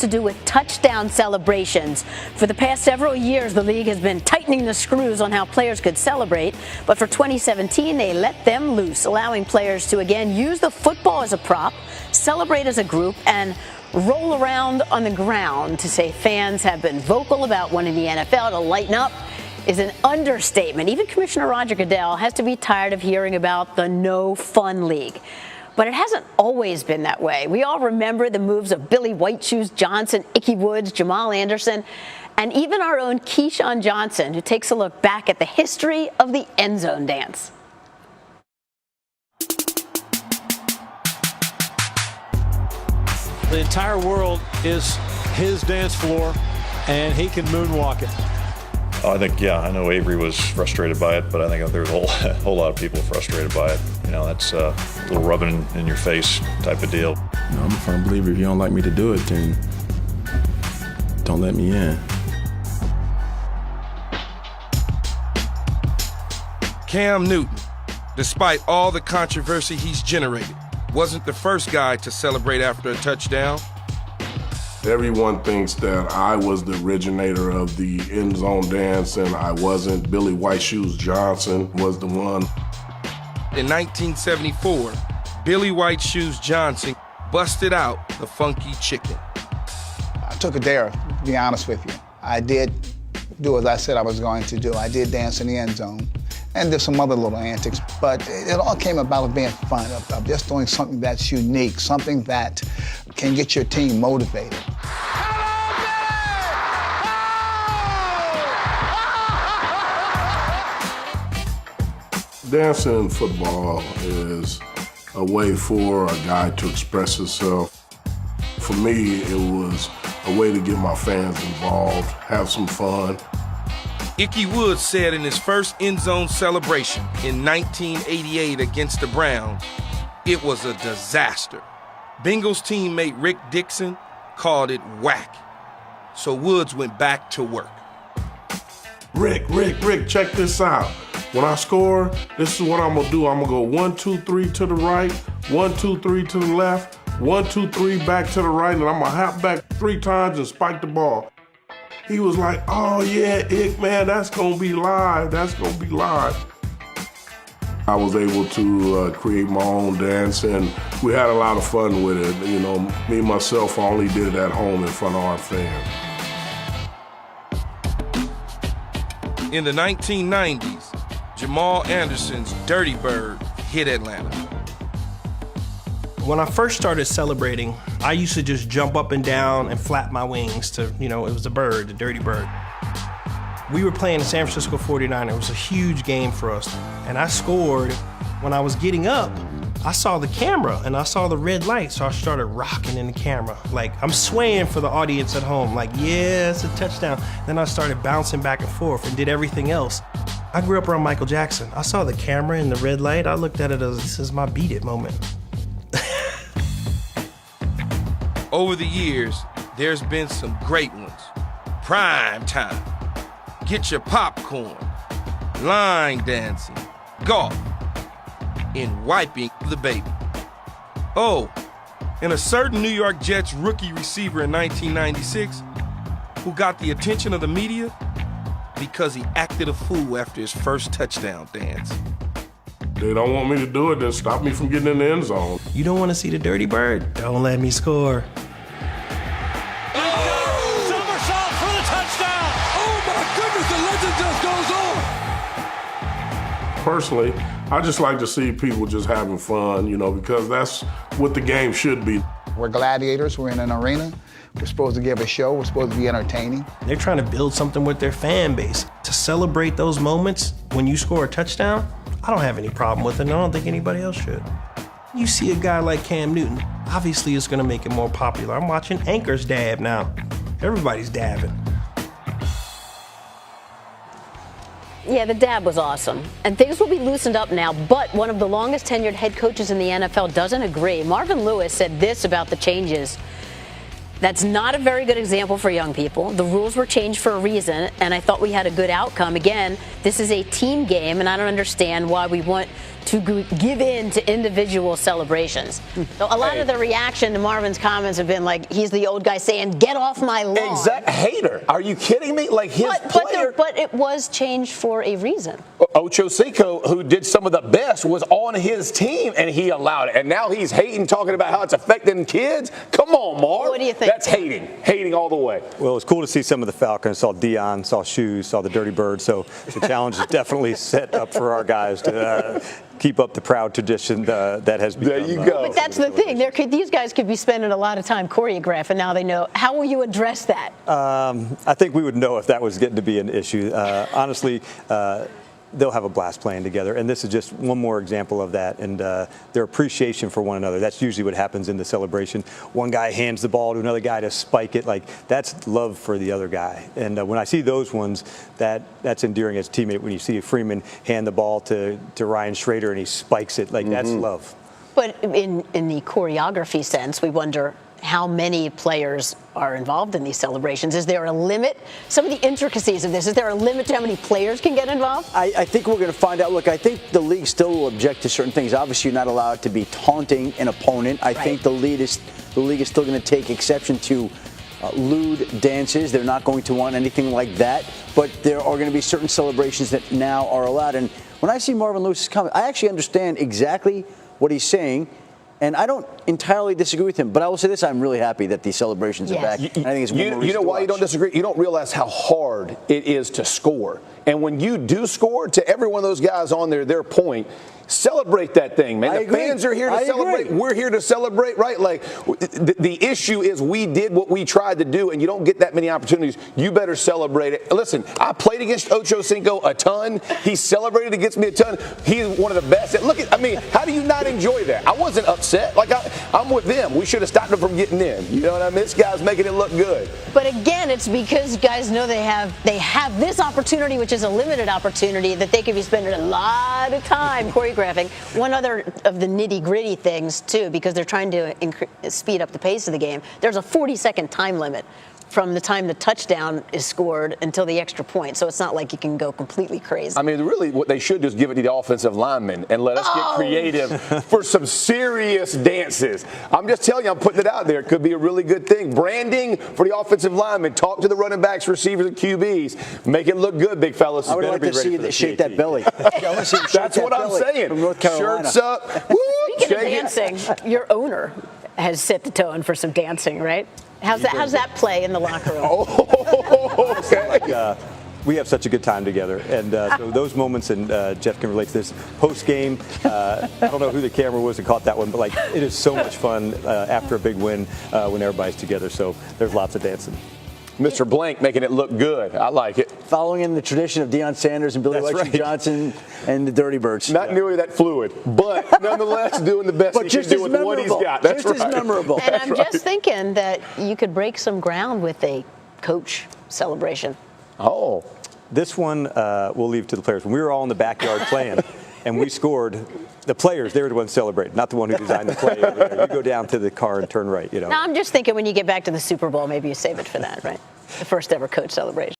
to do with touchdown celebrations. For the past several years, the league has been tightening the screws on how players could celebrate, but for 2017, they let them loose, allowing players to again use the football as a prop, celebrate as a group, and roll around on the ground. To say fans have been vocal about wanting the NFL to lighten up is an understatement. Even Commissioner Roger Goodell has to be tired of hearing about the no fun league. But it hasn't always been that way. We all remember the moves of Billy White Shoes Johnson, Ickey Woods, Jamal Anderson, and even our own Keyshawn Johnson, who takes a look back at the history of the end zone dance. The entire world is his dance floor, and he can moonwalk it. I think, I know Avery was frustrated by it, but I think there's a whole lot of people frustrated by it. You know, that's a little rubbing in your face type of deal. You know, I'm a firm believer if you don't like me to do it, then don't let me in. Cam Newton, despite all the controversy he's generated, wasn't the first guy to celebrate after a touchdown. Everyone thinks that I was the originator of the end zone dance, and I wasn't. Billy White Shoes Johnson was the one. In 1974, Billy White Shoes Johnson busted out the funky chicken. I took a dare, to be honest with you. I did do as I said I was going to do. I did dance in the end zone and did some other little antics, but it all came about of being fun, of just doing something that's unique, something that can get your team motivated. Dancing football is a way for a guy to express himself. For me, it was a way to get my fans involved, have some fun. Ickey Woods said in his first end zone celebration in 1988 against the Browns, it was a disaster. Bengals teammate Rick Dixon called it whack. So Woods went back to work. Rick, check this out. When I score, this is what I'm gonna do. I'm gonna go 1, 2, 3 to the right, 1, 2, 3 to the left, 1, 2, 3 back to the right, and I'm gonna hop back 3 times and spike the ball. He was like, oh yeah, Ick, man, that's gonna be live. That's gonna be live. I was able to create my own dance, and we had a lot of fun with it. You know, me, myself, I only did it at home in front of our fans. In the 1990s, Jamal Anderson's Dirty Bird hit Atlanta. When I first started celebrating, I used to just jump up and down and flap my wings to, it was the bird, the Dirty Bird. We were playing the San Francisco 49ers. It was a huge game for us. And I scored. When I was getting up, I saw the camera and I saw the red light, so I started rocking in the camera. Like, I'm swaying for the audience at home, like, yeah, it's a touchdown. Then I started bouncing back and forth and did everything else. I grew up around Michael Jackson. I saw the camera and the red light. I looked at it as, this is my beat it moment. Over the years, there's been some great ones. Prime time, get your popcorn, line dancing, golf, and wiping the baby. Oh, and a certain New York Jets rookie receiver in 1996 who got the attention of the media because he acted a fool after his first touchdown dance. They don't want me to do it, then stop me from getting in the end zone. You don't want to see the Dirty Bird? Don't let me score. Somersault for the touchdown! Oh my goodness, the legend just goes on! Personally, I just like to see people just having fun, because that's what the game should be. We're gladiators, we're in an arena. We're supposed to give a show, we're supposed to be entertaining. They're trying to build something with their fan base. To celebrate those moments when you score a touchdown, I don't have any problem with it, and I don't think anybody else should. You see a guy like Cam Newton, obviously it's gonna make it more popular. I'm watching anchors dab now. Everybody's dabbing. Yeah, the dab was awesome. And things will be loosened up now, but one of the longest tenured head coaches in the NFL doesn't agree. Marvin Lewis said this about the changes. That's not a very good example for young people. The rules were changed for a reason, and I thought we had a good outcome. Again, this is a team game, and I don't understand why we want to give in to individual celebrations. So a lot of the reaction to Marvin's comments have been like, he's the old guy saying, get off my lawn. Exact hater. Are you kidding me? Like his player. But it was changed for a reason. Ocho Cinco, who did some of the best, was on his team, and he allowed it. And now he's hating, talking about how it's affecting kids. Come on, Marv. What do you think? That's hating all the way. Well, it's cool to see some of the Falcons. Saw Dion, saw Shoes, saw the Dirty Bird. So the challenge is definitely set up for our guys to keep up the proud tradition that has become. There you go. But that's the thing. These guys could be spending a lot of time choreographing. Now they know. How will you address that? I think we would know if that was getting to be an issue. Honestly, they'll have a blast playing together, and this is just one more example of that, and their appreciation for one another. That's usually what happens in the celebration. One guy hands the ball to another guy to spike it. Like, that's love for the other guy. And when I see those ones, that's endearing as a teammate. When you see Freeman hand the ball to Ryan Schrader and he spikes it, like, that's love. But in the choreography sense, we wonder how many players are involved in these celebrations. Is there a limit? Some of the intricacies of this, is there a limit to how many players can get involved? I think we're going to find out. Look, I think the league still will object to certain things. Obviously, you're not allowed to be taunting an opponent. I think the league is still going to take exception to lewd dances. They're not going to want anything like that. But there are going to be certain celebrations that now are allowed. And when I see Marvin Lewis's comment, I actually understand exactly what he's saying. And I don't entirely disagree with him, but I will say this: I'm really happy that these celebrations are back. And I think it's one more you know why you don't disagree? You don't realize how hard it is to score. And when you do score, to every one of those guys on their point, celebrate that thing, man. The fans are here to celebrate. We're here to celebrate, right? Like, the issue is we did what we tried to do, and you don't get that many opportunities. You better celebrate it. Listen, I played against Ocho Cinco a ton. He celebrated against me a ton. He's one of the best. Look at, I mean, how do you not enjoy that? I wasn't upset. Like, I'm with them. We should have stopped him from getting in. You know what I mean? This guy's making it look good. But again, it's because guys know they have this opportunity, which is a limited opportunity, that they could be spending a lot of time choreographing. One other of the nitty-gritty things, too, because they're trying to speed up the pace of the game, there's a 40-second time limit from the time the touchdown is scored until the extra point. So it's not like you can go completely crazy. I mean, really, what they should do is give it to the offensive linemen and let us get creative for some serious dances. I'm just telling you, I'm putting it out there. It could be a really good thing. Branding for the offensive linemen. Talk to the running backs, receivers, and QBs. Make it look good, big fellas. I would like to see you shake that belly. That's what I'm saying. From North Carolina. Shirts up. Woo, Speaking of dancing, your owner has set the tone for some dancing, right? How's that play in the locker room? Okay. We have such a good time together, and so those moments, and Jeff can relate to this, post-game, I don't know who the camera was that caught that one, but like, it is so much fun after a big win when everybody's together, so there's lots of dancing. Mr. Blank making it look good. I like it. Following in the tradition of Deion Sanders and Billy Watson Johnson and the Dirty Birds. Not nearly that fluid, but nonetheless doing the best he can do with what he's got. That's just as memorable. And I'm just thinking that you could break some ground with a coach celebration. Oh. This one we'll leave to the players. When we were all in the backyard playing and we scored, the players, they were the ones celebrating, not the one who designed the play over there. You go down to the car and turn right, you know. Now, I'm just thinking when you get back to the Super Bowl, maybe you save it for that, right? The first ever coach celebration.